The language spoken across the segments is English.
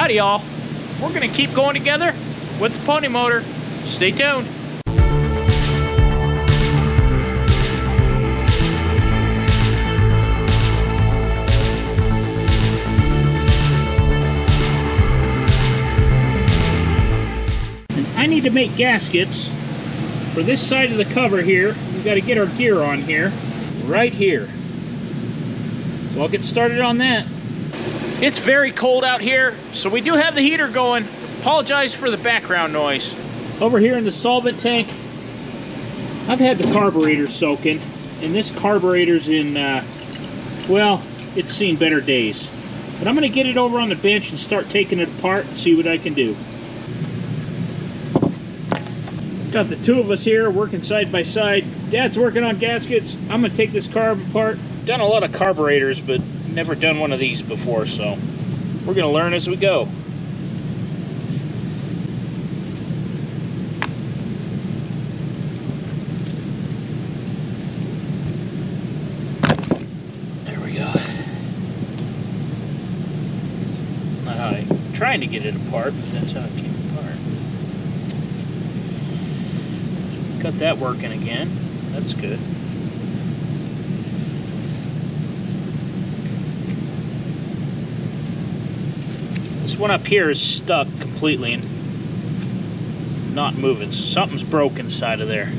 Howdy y'all, we're going to keep going together with the pony motor. Stay tuned. And I need to make gaskets for this side of the cover here. We've got to get our gear on here, right here. So I'll get started on that. It's very cold out here, so we do have the heater going. Apologize for the background noise. Over here in the solvent tank, I've had the carburetor soaking, and this carburetor's in, well, it's seen better days. But I'm going to get it over on the bench and start taking it apart and see what I can do. Got the two of us here working side by side. Dad's working on gaskets. I'm going to take this carb apart. Done a lot of carburetors, but never done one of these before, so we're going to learn as we go. There we go. Not how I'm trying to get it apart, but that's how it came apart. Got that working again. That's good. This one up here is stuck completely and not moving. Something's broken inside of there.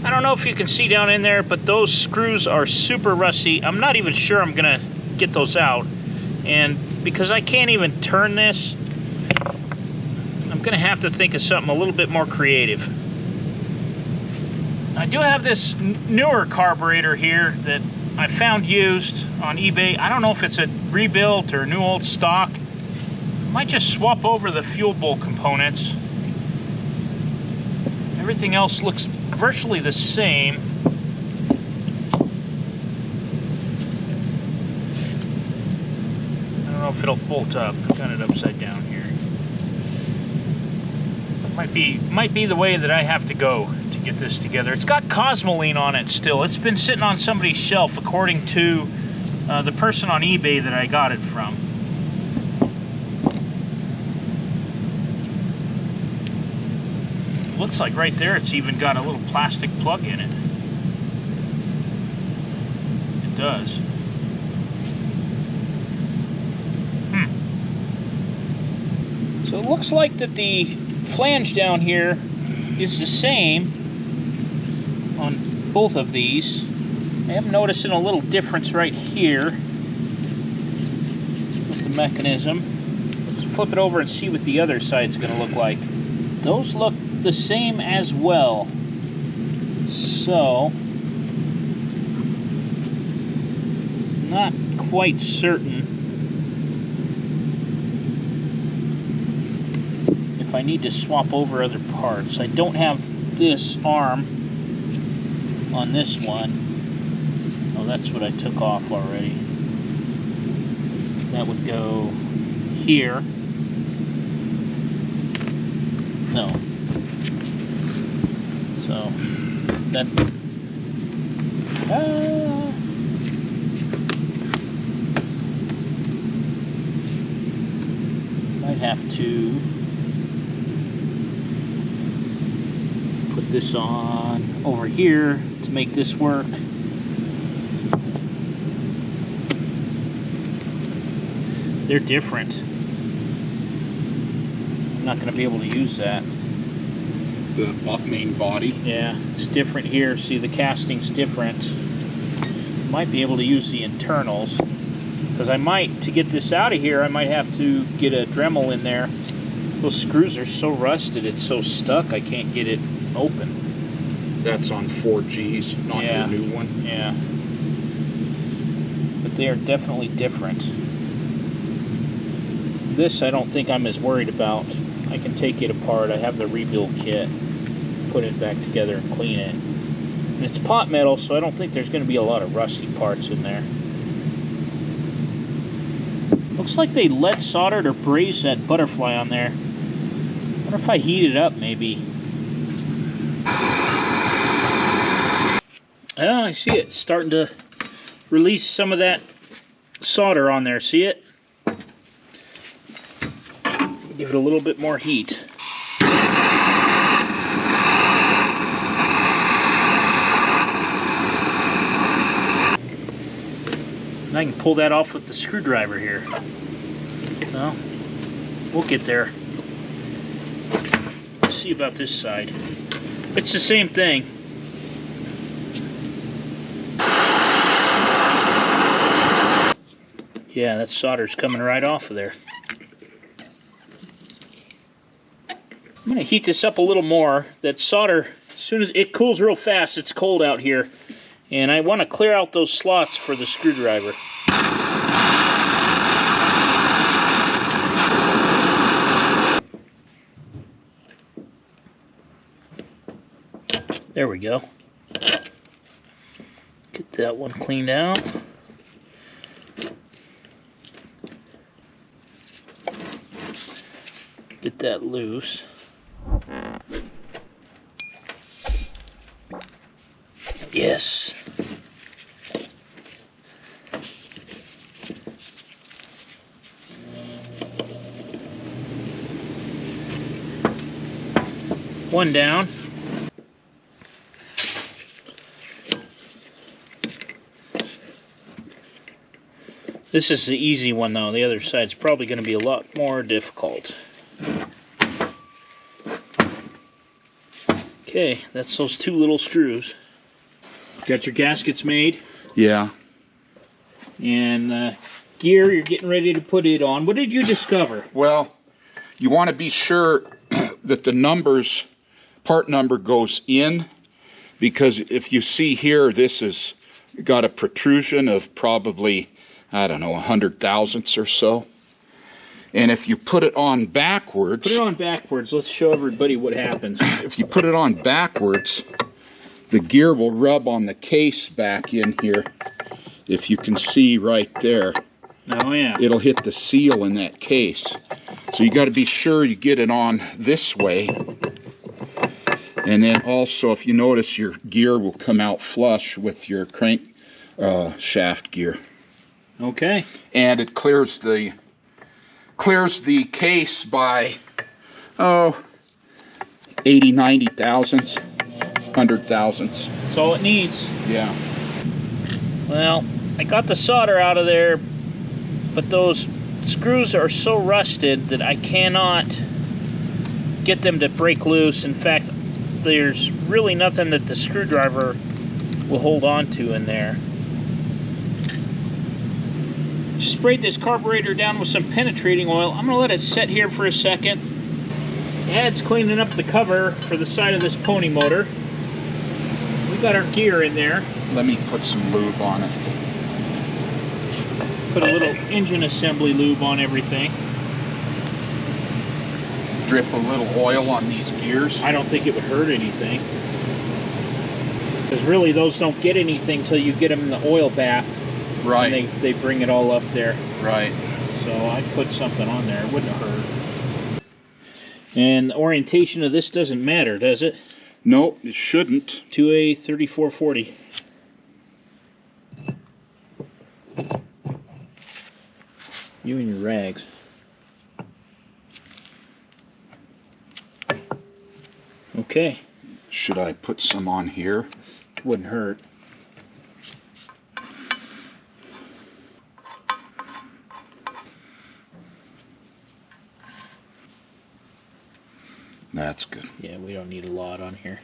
I don't know if you can see down in there, but those screws are super rusty. I'm not even sure I'm gonna get those out. And because I can't even turn this, I'm gonna have to think of something a little bit more creative. I do have this newer carburetor here that I found used on eBay. I don't know if it's a rebuilt or new old stock. I might just swap over the fuel bowl components. Everything else looks virtually the same. I don't know if it'll bolt up. I've got it upside down here. Might be the way that I have to go to get this together. It's got Cosmoline on it still. It's been sitting on somebody's shelf according to the person on eBay that I got it from. It looks like right there it's even got a little plastic plug in it. It does. So it looks like that the flange down here is the same on both of these. I am noticing a little difference right here with the mechanism. Let's flip it over and see what the other side's going to look like. Those look the same as well. So, not quite certain if I need to swap over other parts. I don't have this arm on this one. Oh, that's what I took off already. That would go here. No. So, that... might have to put this on over here to make this work. They're different. I'm not going to be able to use that. The main body? Yeah, it's different here. See, the casting's different. Might be able to use the internals. Because I might, to get this out of here, I might have to get a Dremel in there. Those screws are so rusted, it's so stuck, I can't get it open. That's on 4Gs, not the new one. Yeah. But they are definitely different. This I don't think I'm as worried about. I can take it apart. I have the rebuild kit. Put it back together and clean it. And it's pot metal, so I don't think there's going to be a lot of rusty parts in there. Looks like they lead soldered or brazed that butterfly on there. I wonder if I heat it up, maybe. Oh, I see it starting to release some of that solder on there. See it? Give it a little bit more heat. And I can pull that off with the screwdriver here. Well, we'll get there. Let's see about this side. It's the same thing. Yeah, that solder's coming right off of there. I'm going to heat this up a little more. That solder, as soon as it cools real fast, it's cold out here. And I want to clear out those slots for the screwdriver. There we go. Get that one cleaned out. Get that loose. Yes. One down. This is the easy one though. The other side's probably going to be a lot more difficult. Okay, that's those two little screws. Got your gaskets made? Yeah. And gear, you're getting ready to put it on. What did you discover? Well, you want to be sure that the numbers, part number goes in, because if you see here, this has got a protrusion of probably, I don't know, 100 thousandths or so. And if you put it on backwards... Put it on backwards. Let's show everybody what happens. If you put it on backwards, the gear will rub on the case back in here. If you can see right there. Oh, yeah. It'll hit the seal in that case. So you got to be sure you get it on this way. And then also, if you notice, your gear will come out flush with your crank shaft gear. Okay. And it clears the case by 80, 90 thousandths, 100 thousandths. That's all it needs. Yeah. Well, I got the solder out of there, but those screws are so rusted that I cannot get them to break loose. In fact, there's really nothing that the screwdriver will hold on to in there. Just sprayed this carburetor down with some penetrating oil. I'm going to let it set here for a second. Dad's cleaning up the cover for the side of this pony motor. We got our gear in there. Let me put some lube on it. Put a little engine assembly lube on everything. Drip a little oil on these gears. I don't think it would hurt anything. Because really those don't get anything till you get them in the oil bath. Right. And they bring it all up there. Right. So I put something on there. It wouldn't hurt. And the orientation of this doesn't matter, does it? No, it shouldn't. 2A 3440. You and your rags. Okay. Should I put some on here? Wouldn't hurt. That's good. Yeah, we don't need a lot on here.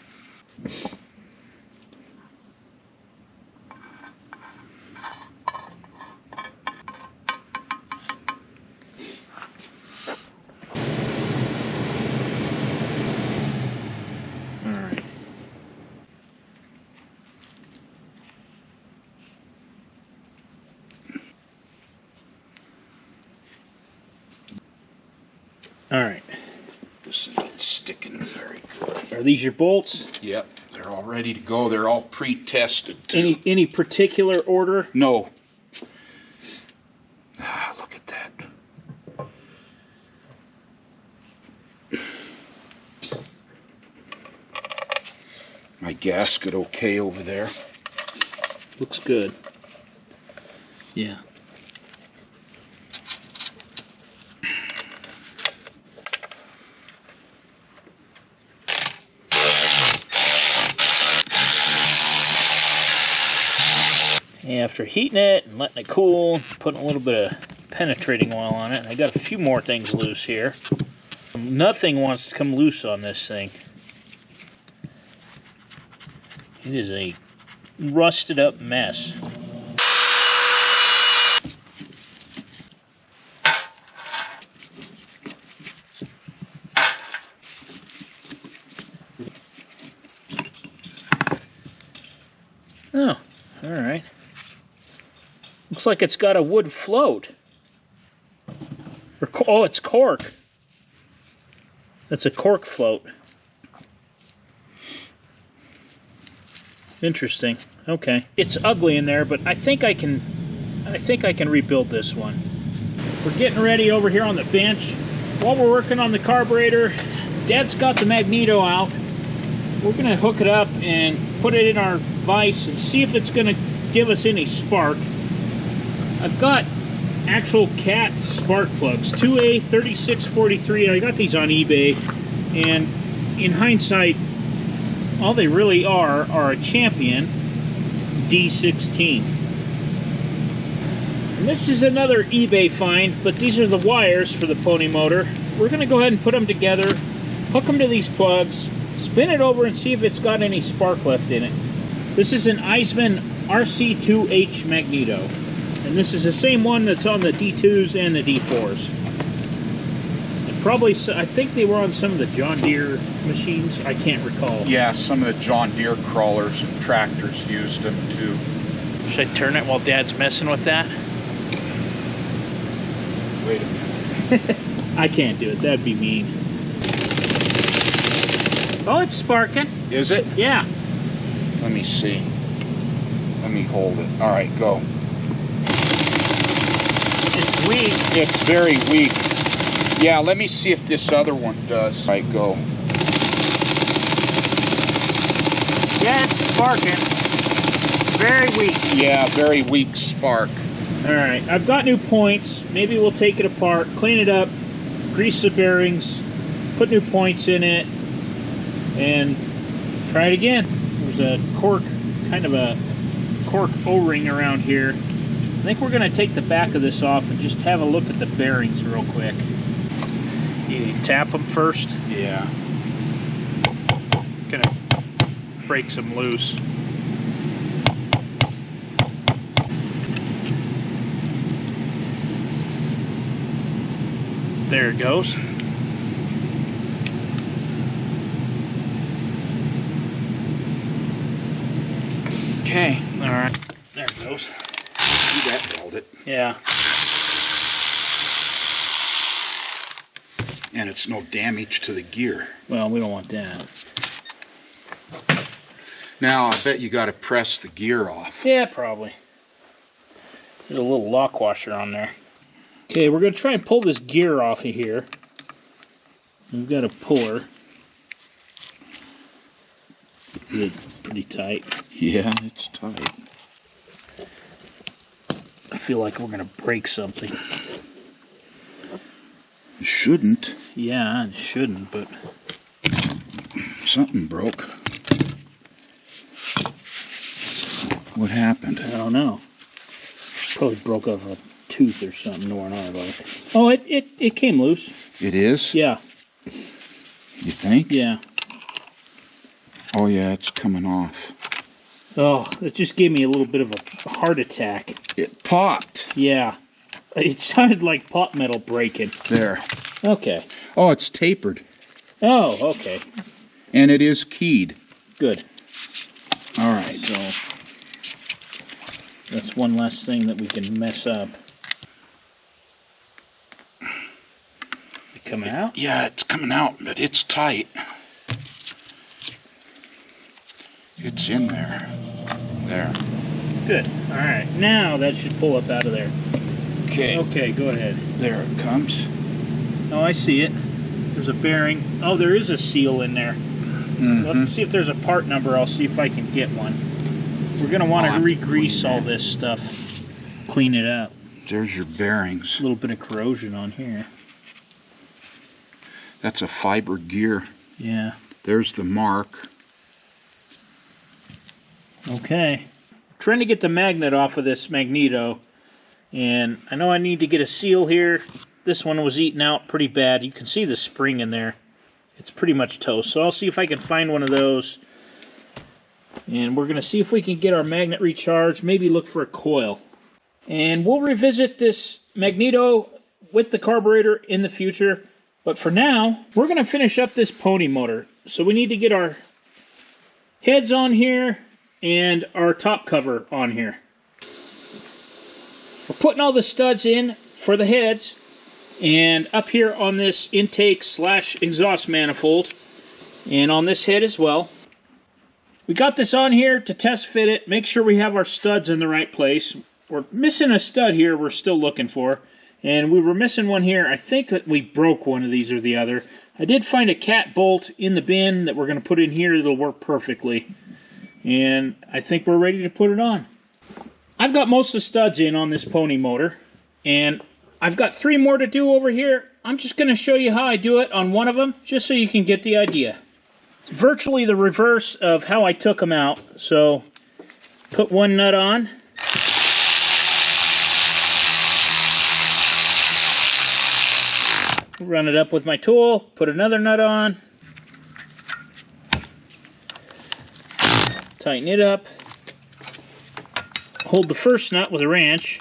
Alright. Alright. This isn't sticking very good. Are these your bolts? Yep, they're all ready to go. They're all pre-tested too. Any particular order? No. Ah, look at that. My gasket okay over there? Looks good. Yeah. After heating it and letting it cool, putting a little bit of penetrating oil on it, and I got a few more things loose here. Nothing wants to come loose on this thing. It is a rusted up mess. Oh, all right. Looks like it's got a wood float. Or, oh, it's cork. That's a cork float. Interesting. Okay. It's ugly in there, but I think I can rebuild this one. We're getting ready over here on the bench. While we're working on the carburetor, Dad's got the Magneto out. We're gonna hook it up and put it in our vise and see if it's gonna give us any spark. I've got actual cat spark plugs, 2A3643. I got these on eBay, and in hindsight, all they really are a Champion D16. And this is another eBay find, but these are the wires for the pony motor. We're going to go ahead and put them together, hook them to these plugs, spin it over and see if it's got any spark left in it. This is an Eisman RC2H Magneto. And this is the same one that's on the D2s and the D4s. And probably, I think they were on some of the John Deere machines. I can't recall. Yeah, some of the John Deere crawlers and tractors used them too. Should I turn it while Dad's messing with that? Wait a minute. I can't do it. That'd be mean. Oh, it's sparking. Is it? Yeah. Let me see. Let me hold it. All right, go. It's weak. It's very weak. Yeah, let me see if this other one does. All right, go. Yeah, it's sparking. Very weak. Yeah, very weak spark. Alright, I've got new points. Maybe we'll take it apart, clean it up, grease the bearings, put new points in it, and try it again. There's a cork, kind of a cork O-ring around here. I think we're going to take the back of this off and just have a look at the bearings real quick. You tap them first. Yeah. Gonna break some loose. There it goes. Okay. All right. There it goes. That held it. Yeah. And it's no damage to the gear. Well, we don't want that. Now, I bet you got to press the gear off. Yeah, probably. There's a little lock washer on there. Okay, we're going to try and pull this gear off of here. We've got a puller. It's pretty tight. Yeah, it's tight. I feel like we're going to break something. It shouldn't. Yeah, it shouldn't, but... Something broke. What happened? I don't know. Probably broke off a tooth or something, or an arm. Oh, it came loose. It is? Yeah. You think? Yeah. Oh yeah, it's coming off. Oh, it just gave me a little bit of a heart attack. It popped. Yeah. It sounded like pot metal breaking. There. Okay. Oh, it's tapered. Oh, okay. And it is keyed. Good. All right. So, that's one less thing that we can mess up. It coming out? Yeah, it's coming out, but it's tight. It's in there. There. Good. All right. Now that should pull up out of there. Okay. Okay, go ahead. There it comes. Oh, I see it. There's a bearing. Oh, there is a seal in there. Mm-hmm. Let's see if there's a part number. I'll see if I can get one. We're going to want to re-grease all this stuff, clean it up. There's your bearings. A little bit of corrosion on here. That's a fiber gear. Yeah. There's the mark. Okay. I'm trying to get the magnet off of this Magneto, and I know I need to get a seal here. This one was eaten out pretty bad. You can see the spring in there. It's pretty much toast. So I'll see if I can find one of those. And we're going to see if we can get our magnet recharged. Maybe look for a coil. And we'll revisit this Magneto with the carburetor in the future. But for now, we're going to finish up this pony motor. So we need to get our heads on here and our top cover on here. We're putting all the studs in for the heads. And up here on this intake / exhaust manifold. And on this head as well. We got this on here to test fit it. Make sure we have our studs in the right place. We're missing a stud here we're still looking for. And we were missing one here. I think that we broke one of these or the other. I did find a cat bolt in the bin that we're going to put in here that'll work perfectly. And I think we're ready to put it on. I've got most of the studs in on this pony motor. And I've got 3 more to do over here. I'm just going to show you how I do it on one of them, just so you can get the idea. It's virtually the reverse of how I took them out. So, put one nut on. Run it up with my tool, put another nut on. Tighten it up. Hold the first nut with a wrench.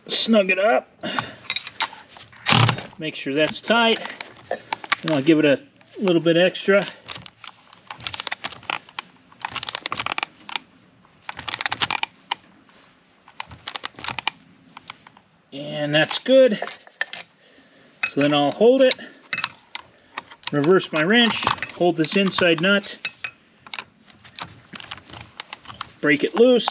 Snug it up. Make sure that's tight. And I'll give it a little bit extra. And that's good. So then I'll hold it, reverse my wrench, hold this inside nut, break it loose,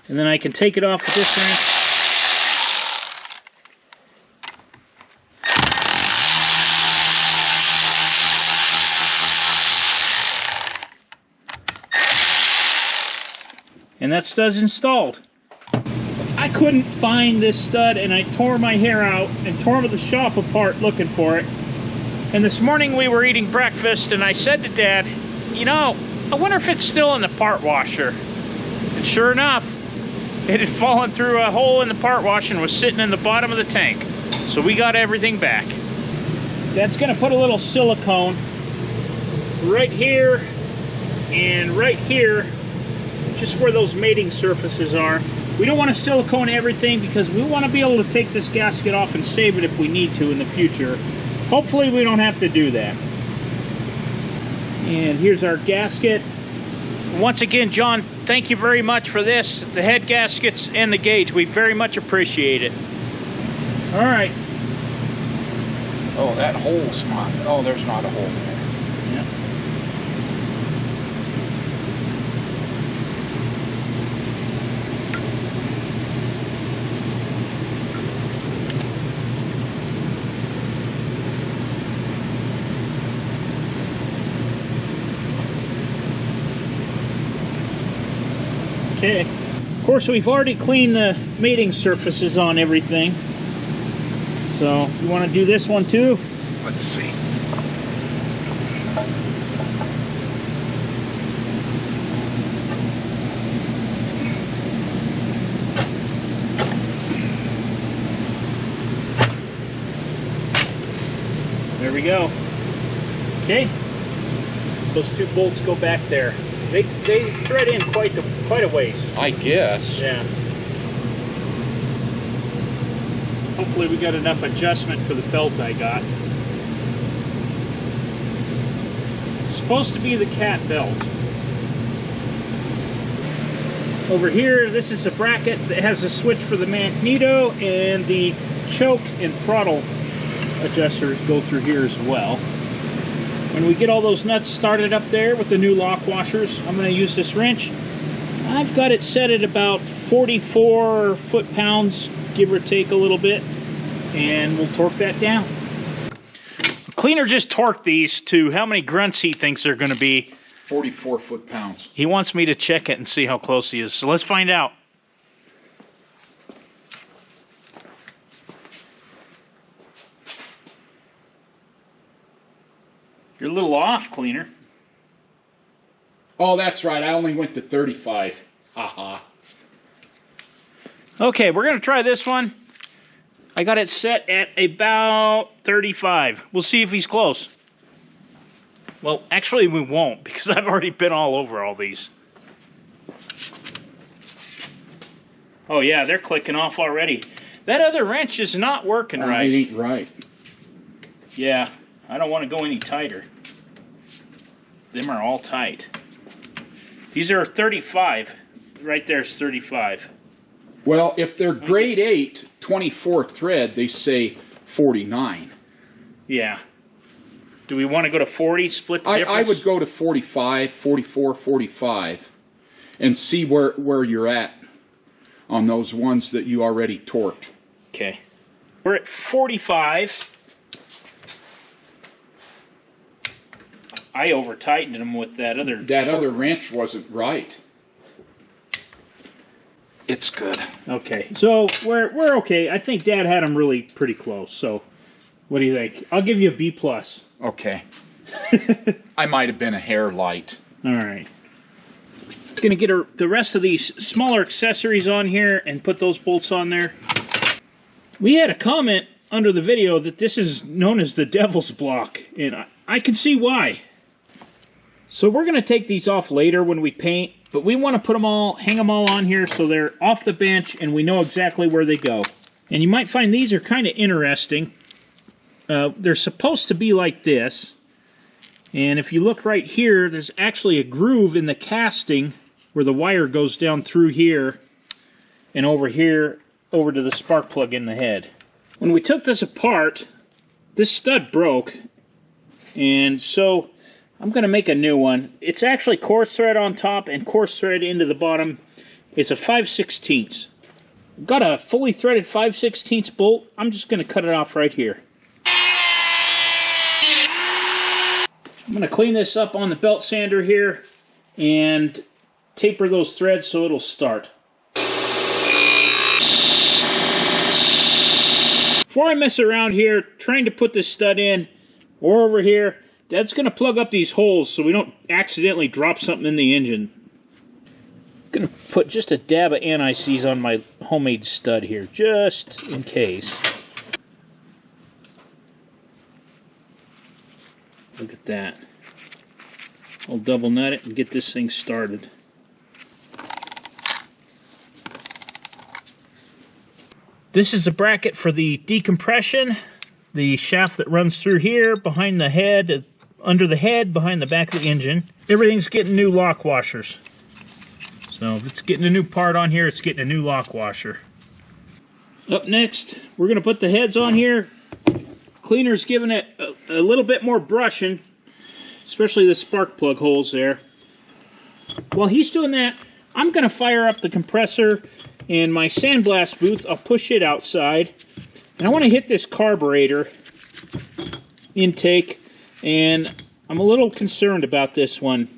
and then I can take it off with this wrench. And that stud's installed. I couldn't find this stud, and I tore my hair out and tore the shop apart looking for it. And this morning we were eating breakfast, and I said to Dad, you know, I wonder if it's still in the part washer. And sure enough, it had fallen through a hole in the part washer and was sitting in the bottom of the tank. So we got everything back. Dad's going to put a little silicone right here and right here, just where those mating surfaces are. We don't want to silicone everything because we want to be able to take this gasket off and save it if we need to in the future. Hopefully we don't have to do that. And here's our gasket. Once again, John, thank you very much for this, the head gaskets and the gauge. We very much appreciate it. All right. Oh, that hole's not. Oh, there's not a hole there. Yeah. Okay. Of course, we've already cleaned the mating surfaces on everything. So, you want to do this one too? Let's see. There we go. Okay. Those 2 bolts go back there. They thread in quite a ways. I guess. Yeah. Hopefully we got enough adjustment for the belt I got. It's supposed to be the cat belt. Over here, this is a bracket that has a switch for the Magneto, and the choke and throttle adjusters go through here as well. When we get all those nuts started up there with the new lock washers, I'm going to use this wrench. I've got it set at about 44 foot-pounds, give or take a little bit, and we'll torque that down. Cleaner just torqued these to how many grunts he thinks they're going to be. 44 foot-pounds. He wants me to check it and see how close he is. So let's find out. You're a little off, Cleaner. Oh, that's right. I only went to 35. Haha. Okay, we're going to try this one. I got it set at about 35. We'll see if he's close. Well, actually we won't, because I've already been all over all these. Oh yeah, they're clicking off already. That other wrench is not working right. It ain't right. Yeah, I don't want to go any tighter. Them are all tight. These are 35. Right there's 35. Well, if they're grade 8, 24 thread, they say 49. Yeah. Do we want to go to 40, split the difference? I would go to 45, 44, 45, and see where you're at on those ones that you already torqued. Okay. We're at 45. I over-tightened them with that other... That other wrench wasn't right. It's good. Okay, so we're okay. I think Dad had them really pretty close, so what do you think? I'll give you a B+. Okay. I might have been a hair light. All right. Going to get the rest of these smaller accessories on here and put those bolts on there. We had a comment under the video that this is known as the devil's block, and I can see why. So we're going to take these off later when we paint, but we want to put them all, hang them all on here so they're off the bench and we know exactly where they go. And you might find these are kind of interesting. They're supposed to be like this. And if you look right here, there's actually a groove in the casting where the wire goes down through here and over here over to the spark plug in the head. When we took this apart, this stud broke, and so I'm going to make a new one. It's actually coarse thread on top and coarse thread into the bottom. It's a 5/16. Got a fully threaded 5/16 bolt. I'm just going to cut it off right here. I'm going to clean this up on the belt sander here and taper those threads so it'll start. Before I mess around here trying to put this stud in or over here, Dad's going to plug up these holes so we don't accidentally drop something in the engine. I'm going to put just a dab of anti-seize on my homemade stud here, just in case. Look at that. I'll double nut it and get this thing started. This is the bracket for the decompression. The shaft that runs through here, behind the head, under the head, behind the back of the engine. Everything's getting new lock washers. So if it's getting a new part on here, it's getting a new lock washer. Up next, we're going to put the heads on here. Cleaner's giving it a little bit more brushing, especially the spark plug holes there. While he's doing that, I'm going to fire up the compressor and my sandblast booth. I'll push it outside. And I want to hit this carburetor intake, and I'm a little concerned about this one.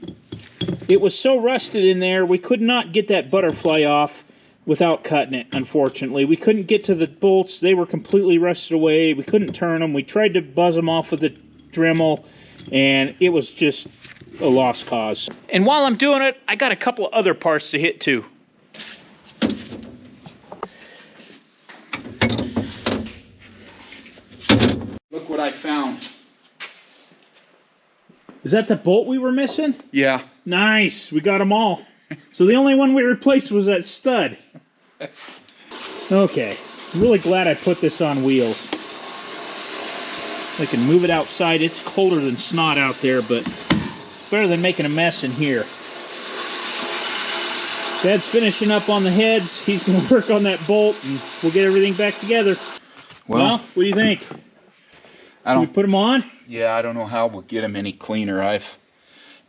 It was so rusted in there, we could not get that butterfly off without cutting it, unfortunately. We couldn't get to the bolts. They were completely rusted away. We couldn't turn them. We tried to buzz them off with the Dremel, and it was just a lost cause. And while I'm doing it, I got a couple of other parts to hit too. Look what I found. Is that the bolt we were missing? Yeah. Nice. We got them all. So the only one we replaced was that stud. Okay. I'm really glad I put this on wheels. I can move it outside. It's colder than snot out there, but better than making a mess in here. Dad's finishing up on the heads. He's going to work on that bolt, and we'll get everything back together. Well, what do you think? Can we put them on? Yeah, I don't know how we'll get them any cleaner. I've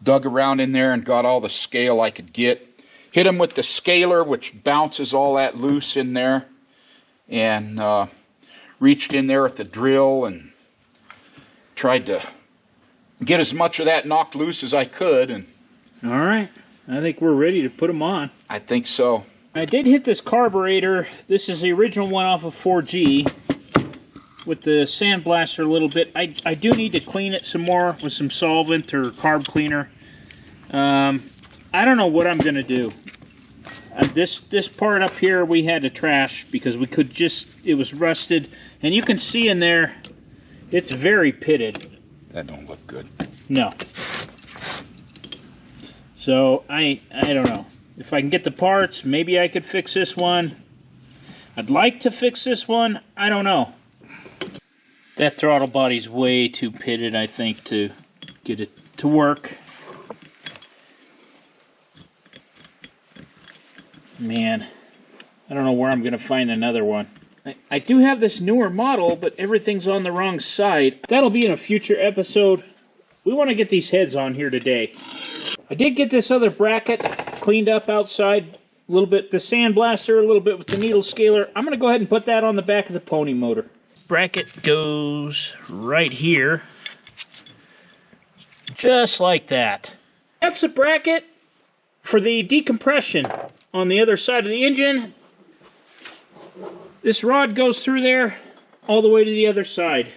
dug around in there and got all the scale I could get. Hit them with the scaler, which bounces all that loose in there. And reached in there with the drill and tried to get as much of that knocked loose as I could, and all right, I think we're ready to put them on. I think so. I did hit this carburetor. This is the original one off of 4G with the sandblaster a little bit. I do need to clean it some more with some solvent or carb cleaner. I don't know what I'm going to do. This part up here we had to trash because we could just, it was rusted. And you can see in there, it's very pitted. That don't look good. No. So, I don't know. If I can get the parts, maybe I could fix this one. I'd like to fix this one. I don't know. That throttle body's way too pitted, I think, to get it to work. Man, I don't know where I'm going to find another one. I do have this newer model, but everything's on the wrong side. That'll be in a future episode. We want to get these heads on here today. I did get this other bracket cleaned up outside. A little bit the sandblaster, a little bit with the needle scaler. I'm going to go ahead and put that on the back of the pony motor. Bracket goes right here. Just like that. That's the bracket for the decompression on the other side of the engine. This rod goes through there all the way to the other side.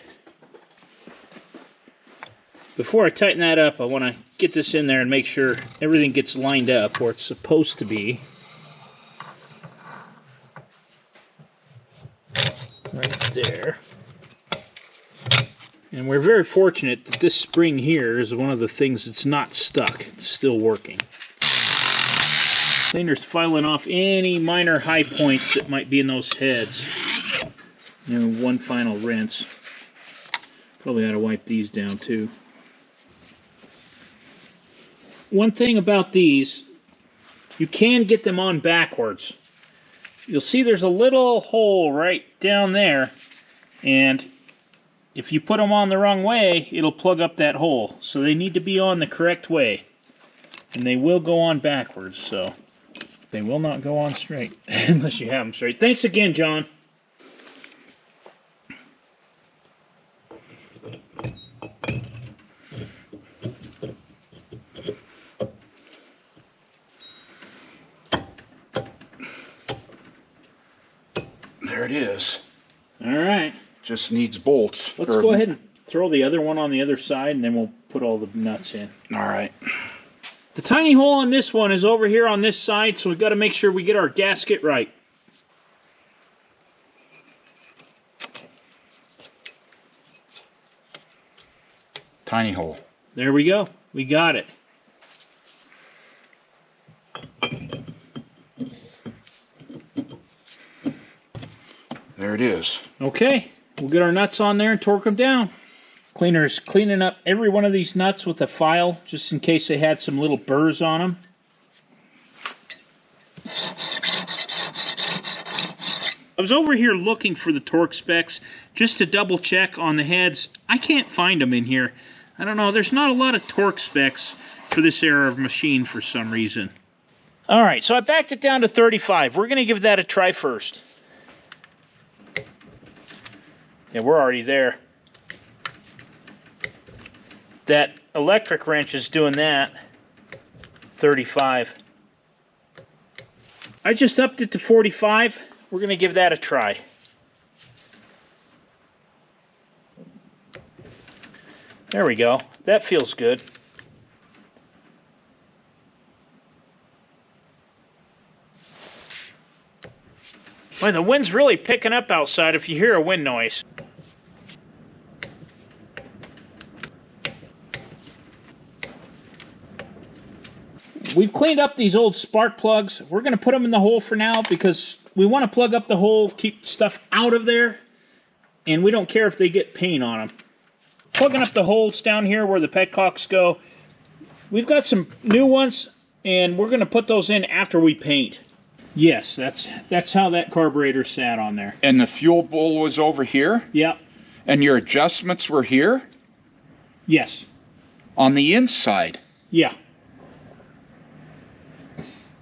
Before I tighten that up, I want to get this in there and make sure everything gets lined up where it's supposed to be. Right there. And we're very fortunate that this spring here is one of the things that's not stuck. It's still working. Cleaner's filing off any minor high points that might be in those heads. And one final rinse. Probably ought to wipe these down too. One thing about these, you can get them on backwards. You'll see there's a little hole right down there, and if you put them on the wrong way, it'll plug up that hole. So they need to be on the correct way, and they will go on backwards, so they will not go on straight unless you have them straight. Thanks again, John. There it is. All right. Just needs bolts. Let's go ahead and throw the other one on the other side, and then we'll put all the nuts in. All right. The tiny hole on this one is over here on this side, so we've got to make sure we get our gasket right. Tiny hole. There we go. We got it. There it is. Okay, we'll get our nuts on there and torque them down. Cleaner's cleaning up every one of these nuts with a file, just in case they had some little burrs on them. I was over here looking for the torque specs, just to double check on the heads. I can't find them in here. I don't know, there's not a lot of torque specs for this era of machine for some reason. Alright, so I backed it down to 35. We're going to give that a try first. Yeah, we're already there. That electric wrench is doing that. 35. I just upped it to 45. We're going to give that a try. There we go. That feels good. Boy, the wind's really picking up outside if you hear a wind noise. We've cleaned up these old spark plugs. We're going to put them in the hole for now because we want to plug up the hole, keep stuff out of there, and we don't care if they get paint on them. Plugging up the holes down here where the petcocks go. We've got some new ones, and we're going to put those in after we paint. Yes, that's how that carburetor sat on there. And the fuel bowl was over here? Yep. And your adjustments were here? Yes. On the inside? Yeah.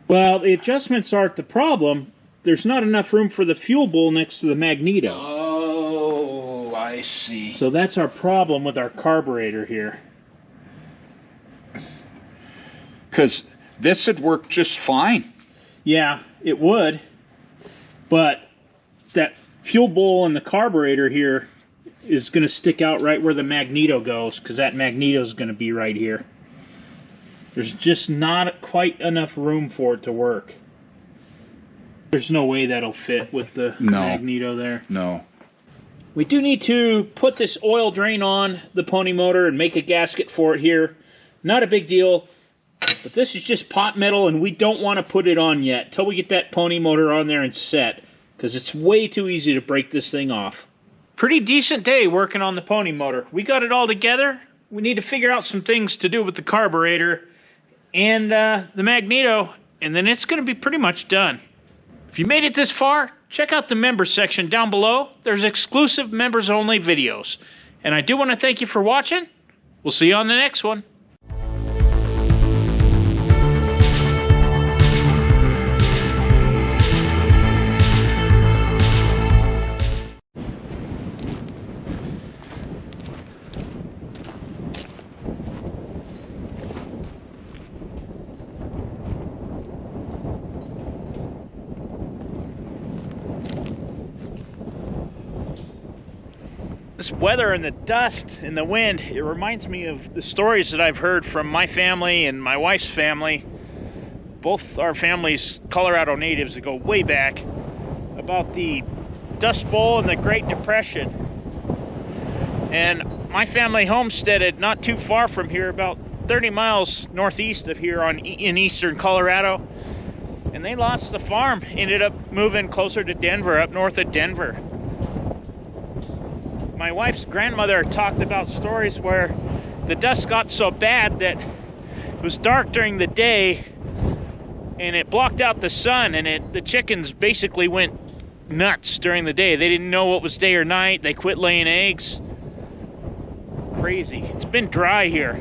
Well, the adjustments aren't the problem. There's not enough room for the fuel bowl next to the Magneto. Oh, I I see. So that's our problem with our carburetor here. Because this would work just fine. Yeah, it would. But that fuel bowl in the carburetor here is going to stick out right where the magneto goes, because that magneto is going to be right here. There's just not quite enough room for it to work. There's no way that'll fit with the magneto there. No. We do need to put this oil drain on the pony motor and make a gasket for it here. Not a big deal, but this is just pot metal, and we don't want to put it on yet till we get that pony motor on there and set, because it's way too easy to break this thing off. Pretty decent day working on the pony motor. We got it all together. We need to figure out some things to do with the carburetor and the magneto, and then it's going to be pretty much done. If you made it this far, check out the members section down below. There's exclusive members-only videos. And I do want to thank you for watching. We'll see you on the next one. This weather and the dust and the wind, it reminds me of the stories that I've heard from my family and my wife's family. Both our families, Colorado natives that go way back, about the Dust Bowl and the Great Depression. And my family homesteaded not too far from here, about 30 miles northeast of here in eastern Colorado. And they lost the farm, ended up moving closer to Denver, up north of Denver. My wife's grandmother talked about stories where the dust got so bad that it was dark during the day and it blocked out the sun, and the chickens basically went nuts during the day. They didn't know what was day or night. They quit laying eggs. Crazy. It's been dry here.